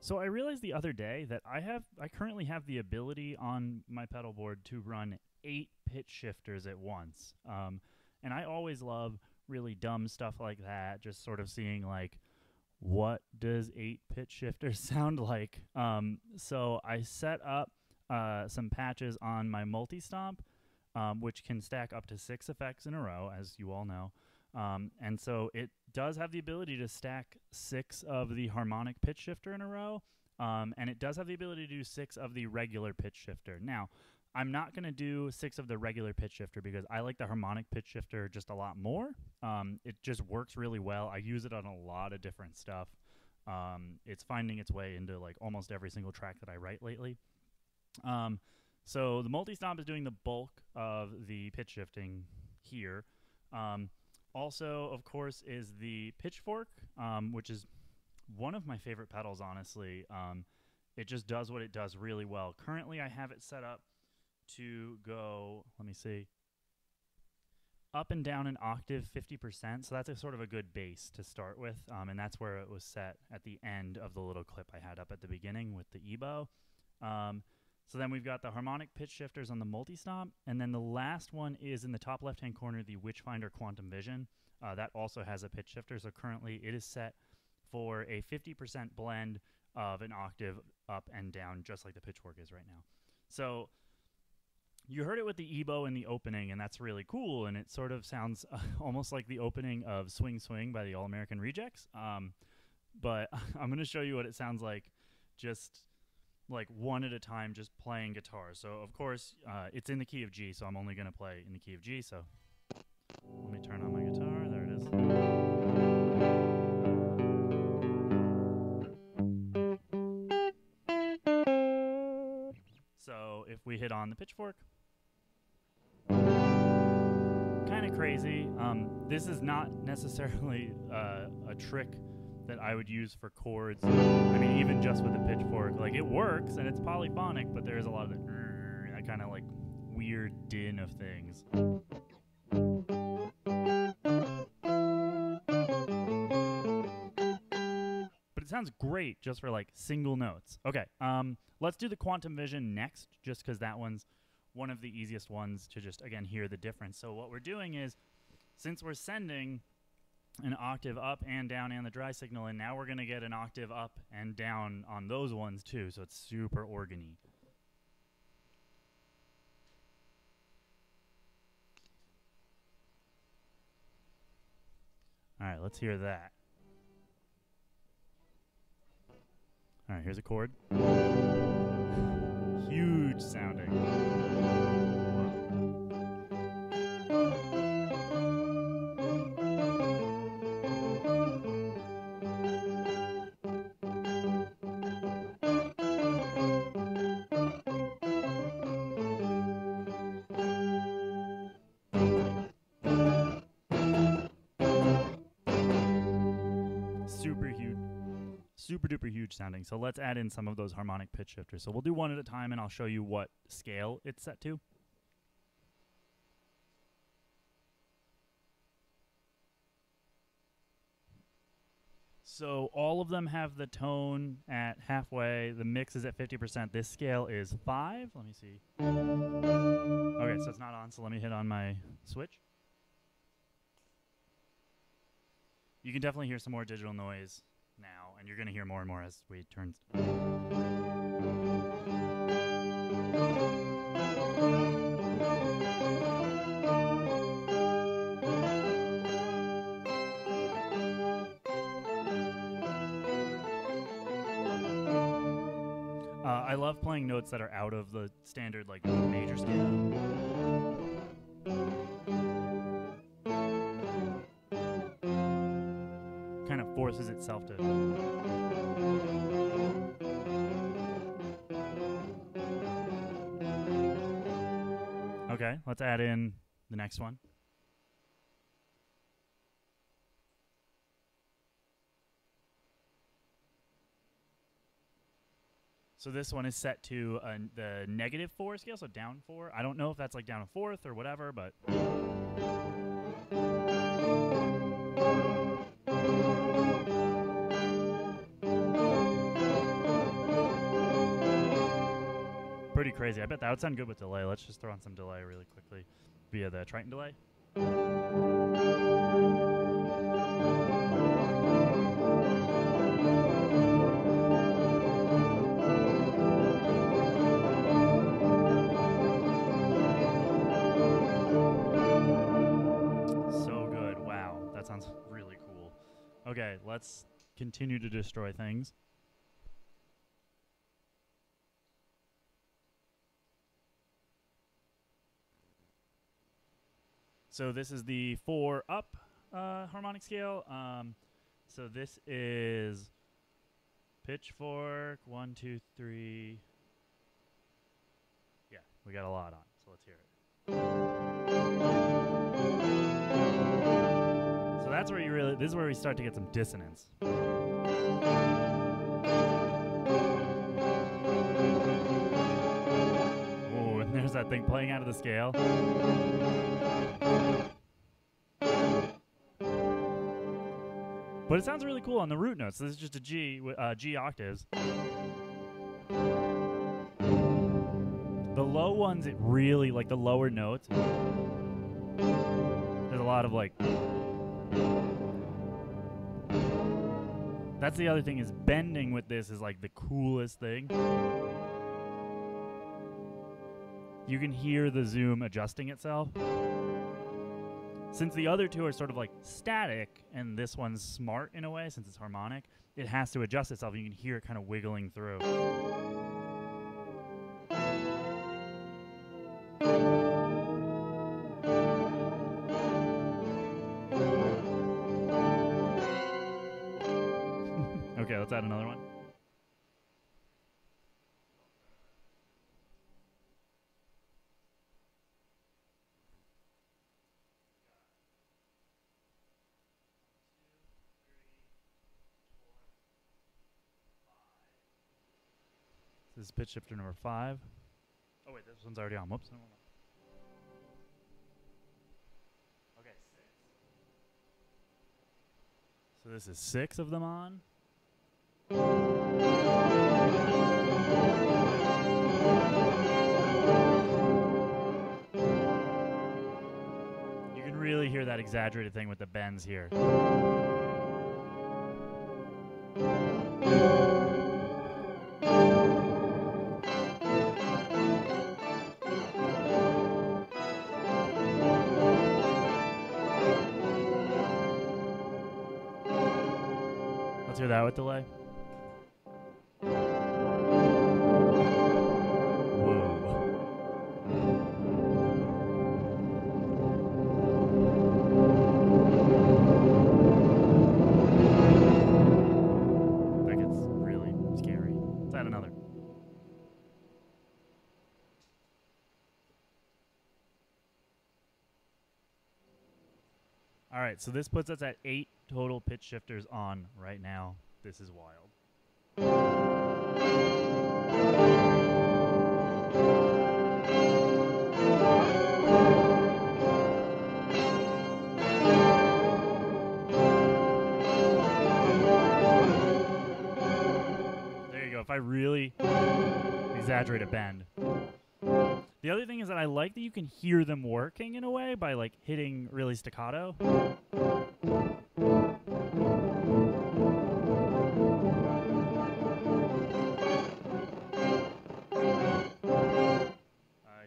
So I realized the other day that I currently have the ability on my pedal board to run 8 pitch shifters at once. And I always love really dumb stuff like that, just sort of seeing like, what does 8 pitch shifters sound like? So I set up some patches on my MultiStomp, which can stack up to 6 effects in a row, as you all know. And so it does have the ability to stack 6 of the harmonic pitch shifter in a row, and it does have the ability to do 6 of the regular pitch shifter. Now, I'm not going to do 6 of the regular pitch shifter because I like the harmonic pitch shifter just a lot more. It just works really well. I use it on a lot of different stuff. It's finding its way into like almost every single track that I write lately. So the MultiStomp is doing the bulk of the pitch shifting here. Also, of course, is the Pitch Fork, which is one of my favorite pedals, honestly. It just does what it does really well. Currently, I have it set up to go, let me see, up and down an octave 50%. So that's a sort of a good base to start with. And that's where it was set at the end of the little clip I had up at the beginning with the EBow. So then we've got the harmonic pitch shifters on the MultiStomp, and then the last one is in the top left-hand corner, the Witchfinder Quantum Vision. That also has a pitch shifter, so currently it is set for a 50% blend of an octave up and down, just like the Pitch Fork is right now. So you heard it with the EBow in the opening, and that's really cool, and it sort of sounds almost like the opening of Swing Swing by the All-American Rejects. But I'm going to show you what it sounds like just like one at a time, just playing guitar. So of course it's in the key of G, so I'm only going to play in the key of G. So let me turn on my guitar. There it is. So if we hit on the pitchfork, kind of crazy. This is not necessarily a trick that I would use for chords. I mean, even just with the pitchfork, like it works and it's polyphonic, but there's a lot of that kind of like weird din of things. But it sounds great just for like single notes. Okay, let's do the Quantum Vision next, just because that one's one of the easiest ones to just, again, hear the difference. So what we're doing is, since we're sending an octave up and down and the dry signal, and now we're going to get an octave up and down on those ones too, so it's super organy. All right, let's hear that. All right, here's a chord. Huge sounding. Super duper huge sounding. So let's add in some of those harmonic pitch shifters. So we'll do one at a time, and I'll show you what scale it's set to. So all of them have the tone at halfway. The mix is at 50%. This scale is 5. Let me see. Okay, so it's not on, so let me hit on my switch. You can definitely hear some more digital noise now, and you're going to hear more and more as we turn. I love playing notes that are out of the standard like major scale. Kind of forces itself to. Okay, let's add in the next one. So this one is set to the -4 scale, so down 4. I don't know if that's like down a fourth or whatever, but. crazy. I bet that would sound good with delay. Let's just throw on some delay really quickly via the Triton delay. So good. Wow. That sounds really cool. Okay, let's continue to destroy things. So this is the 4 up harmonic scale. So this is Pitch Fork, 1, 2, 3. Yeah, we got a lot on, so let's hear it. So that's where you really, this is where we start to get some dissonance. Oh, and there's that thing playing out of the scale. But it sounds really cool on the root notes. This is just a G, G octaves. The low ones, it really, like the lower notes, there's a lot of like, that's the other thing, is bending with this is like the coolest thing. You can hear the Zoom adjusting itself. Since the other two are sort of like static and this one's smart in a way, since it's harmonic, it has to adjust itself. You can hear it kind of wiggling through. Okay, let's add another one. This is pitch shifter number 5. Oh wait, this one's already on. Whoops. Hold on. Okay, 6. So this is 6 of them on. You can really hear that exaggerated thing with the bends here. Let's hear that with delay. That gets really scary. Let's add another. All right, so this puts us at 8 total pitch shifters on right now. This is wild. There you go. If I really exaggerate a bend. The other thing is that I like that you can hear them working in a way by like hitting really staccato.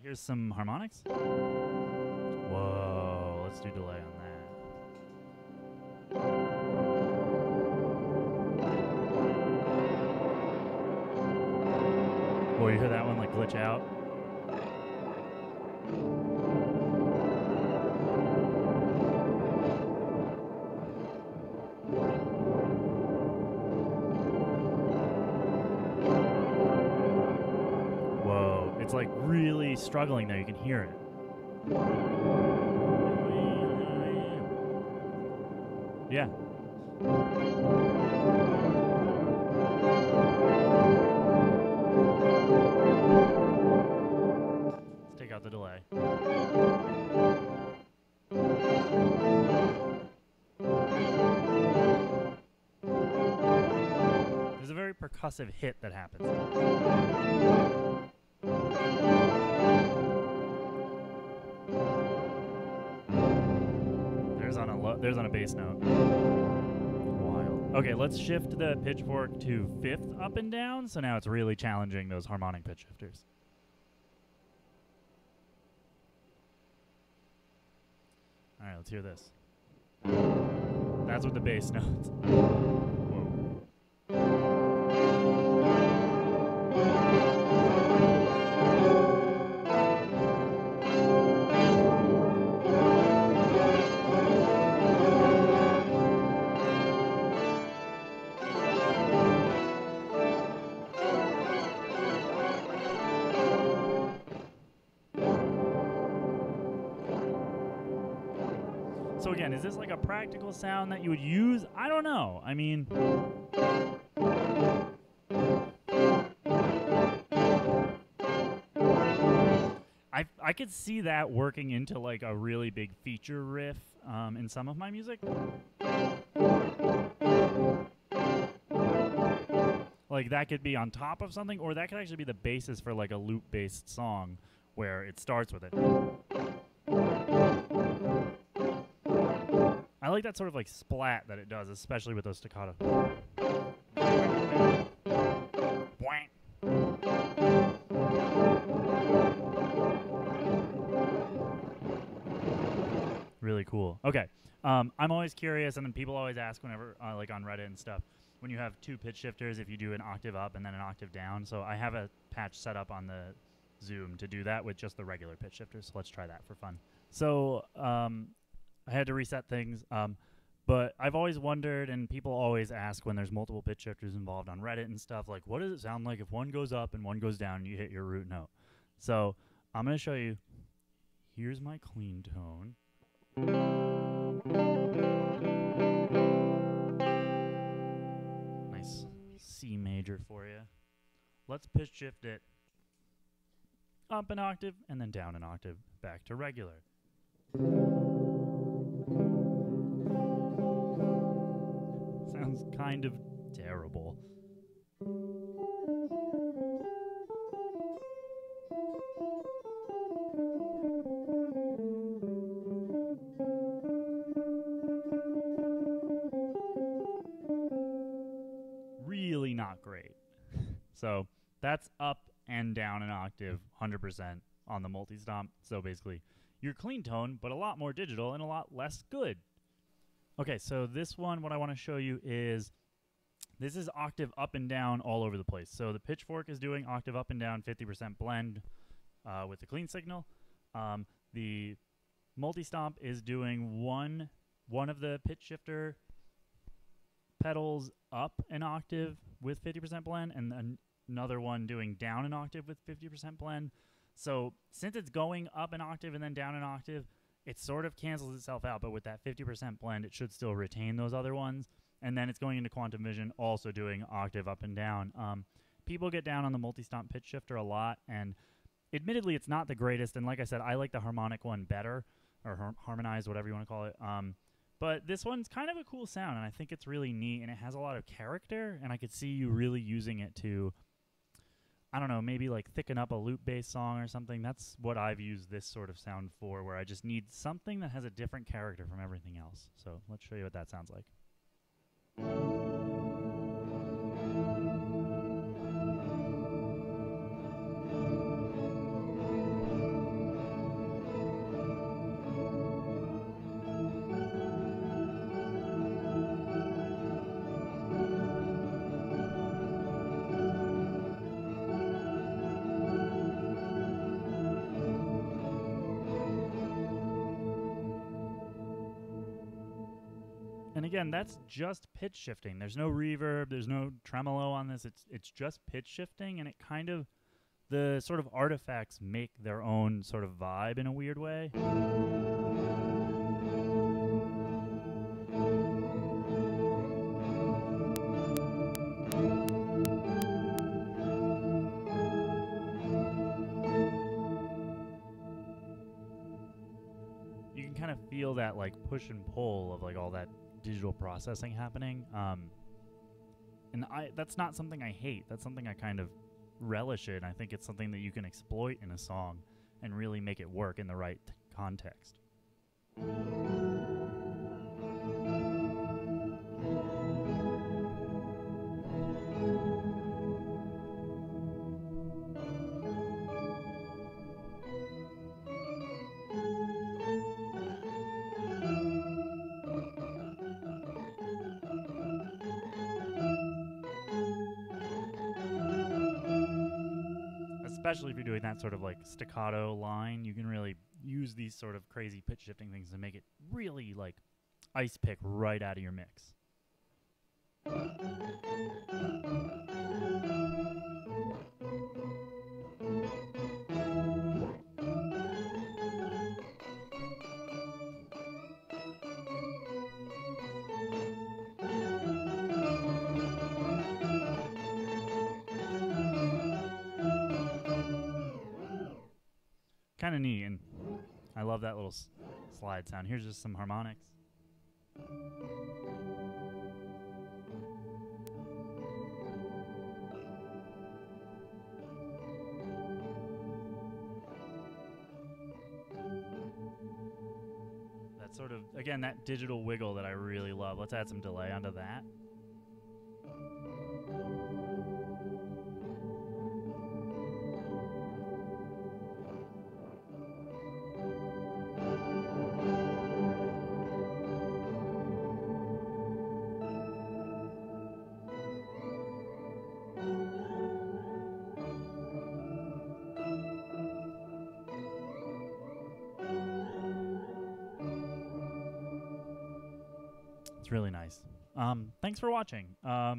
Here's some harmonics. Whoa, let's do delay on that. Whoa, you hear that one like glitch out? Whoa, it's like really struggling there. You can hear it. Yeah. Let's take out the delay. There's a very percussive hit that happens. Oh, there's on a bass note. Wild. Okay, let's shift the pitchfork to 5th up and down, so now it's really challenging those harmonic pitch shifters. All right, let's hear this. That's with the bass notes. So again, is this like a practical sound that you would use? I don't know. I mean, I could see that working into like a really big feature riff in some of my music. Like that could be on top of something, or that could actually be the basis for like a loop-based song where it starts with it. I like that sort of like splat that it does, especially with those staccato. Really cool. Okay. I'm always curious, and then people always ask whenever, like on Reddit and stuff, when you have 2 pitch shifters, if you do an octave up and then an octave down. So I have a patch set up on the Zoom to do that with just the regular pitch shifters. So let's try that for fun. So I had to reset things, but I've always wondered, and people always ask when there's multiple pitch shifters involved on Reddit and stuff, like, what does it sound like if one goes up and one goes down and you hit your root note? So I'm going to show you. Here's my clean tone. Nice C major for you. Let's pitch shift it up an octave and then down an octave back to regular. Sounds kind of terrible. Really not great. So that's up and down an octave 100% on the MultiStomp. So basically your clean tone, but a lot more digital and a lot less good. Okay, so this one, what I want to show you is, this is octave up and down all over the place. So the pitchfork is doing octave up and down 50% blend with the clean signal. The MultiStomp is doing one of the pitch shifter pedals up an octave with 50% blend, and then another one doing down an octave with 50% blend. So since it's going up an octave and then down an octave, it sort of cancels itself out, but with that 50% blend, it should still retain those other ones. And then it's going into Quantum Vision, also doing octave up and down. People get down on the MultiStomp pitch shifter a lot, and admittedly, it's not the greatest. And like I said, I like the harmonic one better, or harmonized, whatever you want to call it. But this one's kind of a cool sound, and I think it's really neat, and it has a lot of character, and I could see you really using it to, I don't know, maybe like thicken up a loop-based song or something. That's what I've used this sort of sound for, where I just need something that has a different character from everything else. So let's show you what that sounds like. And again, that's just pitch shifting. There's no reverb, there's no tremolo on this. It's just pitch shifting, and it kind of, the sort of artifacts make their own sort of vibe in a weird way. You can kind of feel that like push and pull of like all that digital processing happening, and that's not something I hate. That's something I kind of relish in. I think it's something that you can exploit in a song and really make it work in the right context. especially if you're doing that sort of like staccato line, you can really use these sort of crazy pitch shifting things to make it really like ice pick right out of your mix. Kind of neat, and I love that little slide sound. Here's just some harmonics. That sort of, again, that digital wiggle that I really love. Let's add some delay onto that. It's really nice. Thanks for watching. I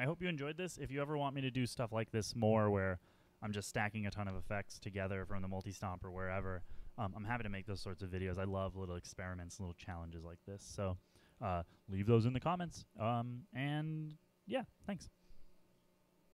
hope you enjoyed this. If you ever want me to do stuff like this more where I'm just stacking a ton of effects together from the MultiStomp or wherever, I'm happy to make those sorts of videos. I love little experiments, little challenges like this. So leave those in the comments. And yeah, thanks.